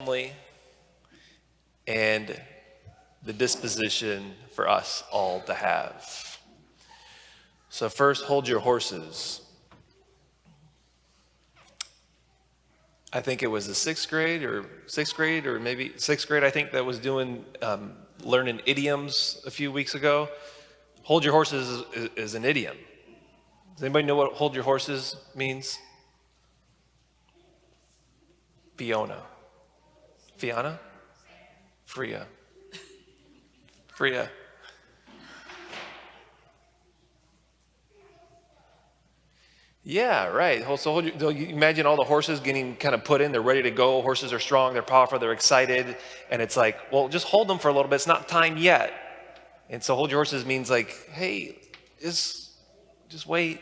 family and the disposition for us all to have. So first, hold your horses. I think it was the sixth grade or maybe sixth grade, I think, that was doing learning idioms a few weeks ago. Hold your horses is an idiom. Does anybody know what hold your horses means? Fiona. Fiona? Freya. Freya. Yeah, right. So you imagine all the horses getting kind of put in. They're ready to go. Horses are strong. They're powerful. They're excited. And it's like, well, just hold them for a little bit. It's not time yet. And so hold your horses means like, hey, just wait.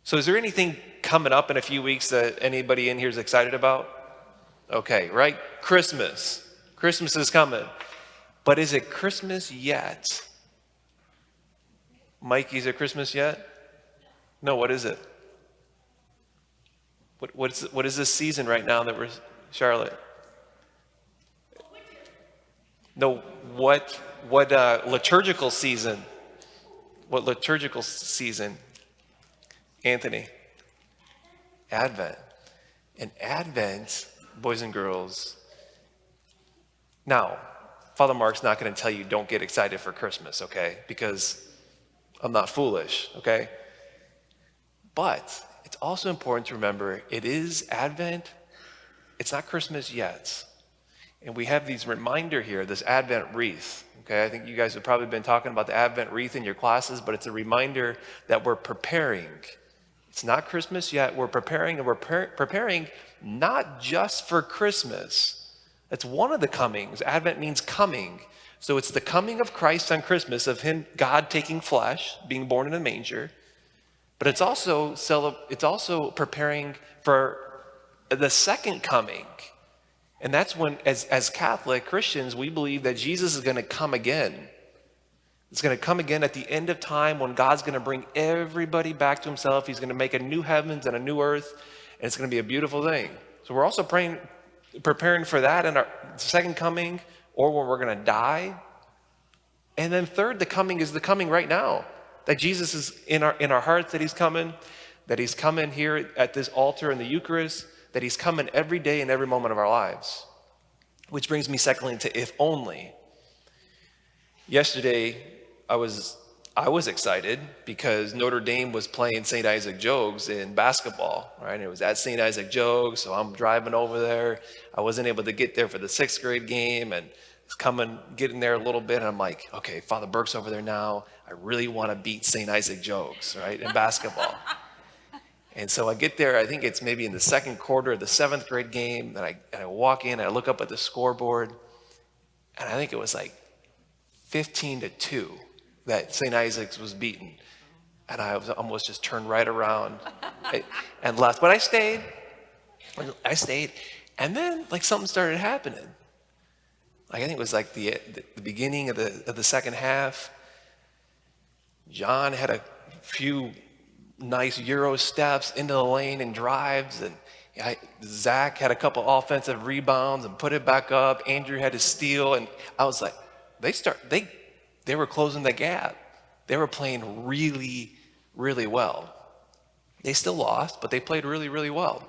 So is there anything coming up in a few weeks that anybody in here is excited about? Okay, right? Christmas. Christmas is coming. But is it Christmas yet? Mikey, is it Christmas yet? No, what is it? What is this season right now that we're, Charlotte? No, what liturgical season? What liturgical season? Anthony? Advent. And Advent, boys and girls. Now, Father Mark's not going to tell you don't get excited for Christmas, okay? Because I'm not foolish, okay? But it's also important to remember it is Advent. It's not Christmas yet. And we have these reminder here, this Advent wreath. Okay, I think you guys have probably been talking about the Advent wreath in your classes, but it's a reminder that we're preparing. It's not Christmas yet. We're preparing, and we're preparing not just for Christmas. That's one of the comings. Advent means coming. So it's the coming of Christ on Christmas, of him, God taking flesh, being born in a manger. But it's also preparing for the second coming. And that's when, as Catholic Christians, we believe that Jesus is going to come again. It's going to come again at the end of time when God's going to bring everybody back to himself. He's going to make a new heavens and a new earth, and it's going to be a beautiful thing. So we're also preparing for that in our second coming, or when we're going to die. And then third, the coming is the coming right now. That Jesus is in our hearts, that he's coming here at this altar in the Eucharist, that he's coming every day and every moment of our lives. Which brings me secondly to if only. Yesterday, I was excited because Notre Dame was playing St. Isaac Jogues in basketball, right? It was at St. Isaac Jogues, so I'm driving over there. I wasn't able to get there for the sixth grade game, and getting there a little bit, and I'm like, okay, Father Burke's over there now. I really want to beat St. Isaac Jogues, right, in basketball. And so I get there, I think it's maybe in the second quarter of the seventh grade game, and I walk in, and I look up at the scoreboard, and I think it was like 15-2 that St. Isaac's was beaten. And I almost just turned right around and left. But I stayed, and then like something started happening. Like I think it was like the beginning of the second half. John had a few nice Euro steps into the lane and drives, and Zach had a couple offensive rebounds and put it back up. Andrew had to steal, and I was like, they were closing the gap. They were playing really, really well. They still lost, but they played really, really well.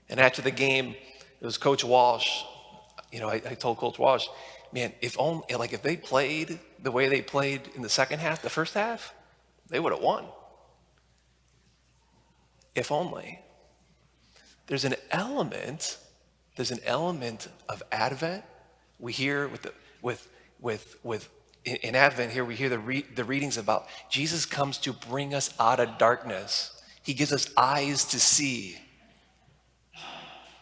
And after the game, it was Coach Walsh. I told Coach Walsh, man, if they played the way they played in the second half, the first half, they would have won. If only. There's an element of Advent. We hear in Advent here, we hear the readings about Jesus comes to bring us out of darkness. He gives us eyes to see.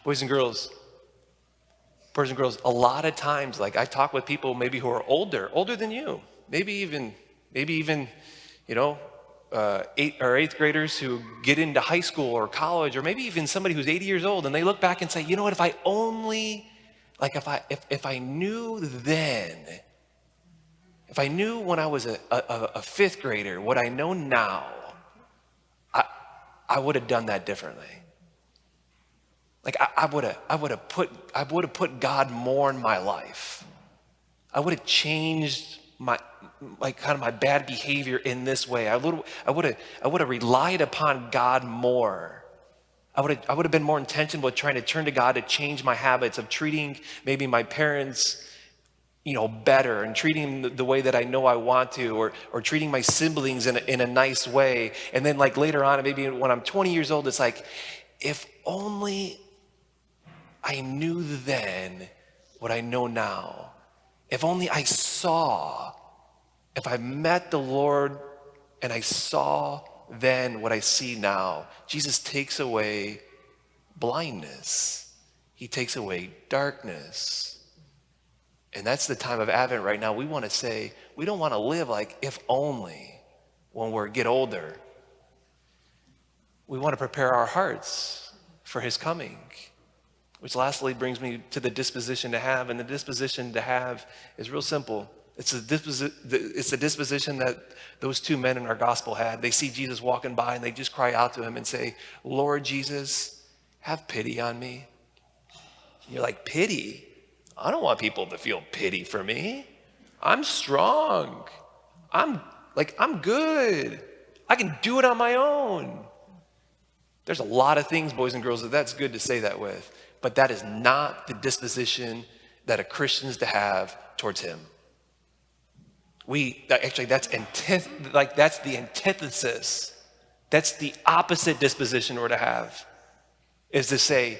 Boys and girls, a lot of times, like I talk with people maybe who are older than you, maybe even 8th graders who get into high school or college, or maybe even somebody who's 80 years old, and they look back and say, you know what, if I only, if I knew then, if I knew when I was a 5th grader what I know now, I would have done that differently. Like I would have put God more in my life. I would have changed my kind of my bad behavior in this way. I would have relied upon God more. I would have been more intentional with trying to turn to God to change my habits of treating maybe my parents, better, and treating the way that I know I want to, or treating my siblings in a nice way. And then like later on, maybe when I'm 20 years old, it's like, if only I knew then what I know now. If only if I met the Lord and I saw then what I see now. Jesus takes away blindness. He takes away darkness. And that's the time of Advent right now. We want to say, we don't want to live like if only when we get older. We want to prepare our hearts for his coming. Which lastly brings me to the disposition to have. And the disposition to have is real simple. It's the disposition that those two men in our gospel had. They see Jesus walking by and they just cry out to him and say, Lord Jesus, have pity on me. And you're like, pity? I don't want people to feel pity for me. I'm strong. I'm good. I can do it on my own. There's a lot of things, boys and girls, that's good to say that with. But that is not the disposition that a Christian is to have towards him. That's the antithesis. That's the opposite disposition we're to have, is to say,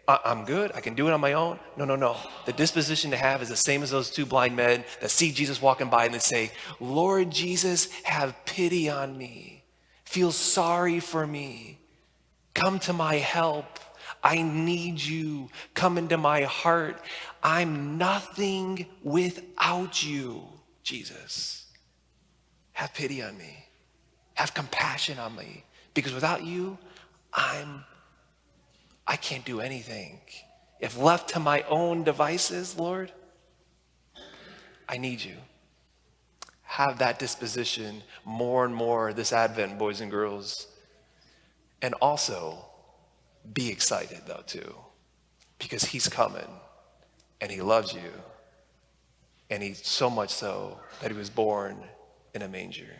I'm good, I can do it on my own. No. The disposition to have is the same as those two blind men that see Jesus walking by and they say, Lord Jesus, have pity on me. Feel sorry for me. Come to my help. I need you. Come into my heart. I'm nothing without you, Jesus. Have pity on me. Have compassion on me. Because without you, I can't do anything. If left to my own devices, Lord, I need you. Have that disposition more and more this Advent, boys and girls. And also, be excited though too, because he's coming and he loves you. And he's so much so that he was born in a manger.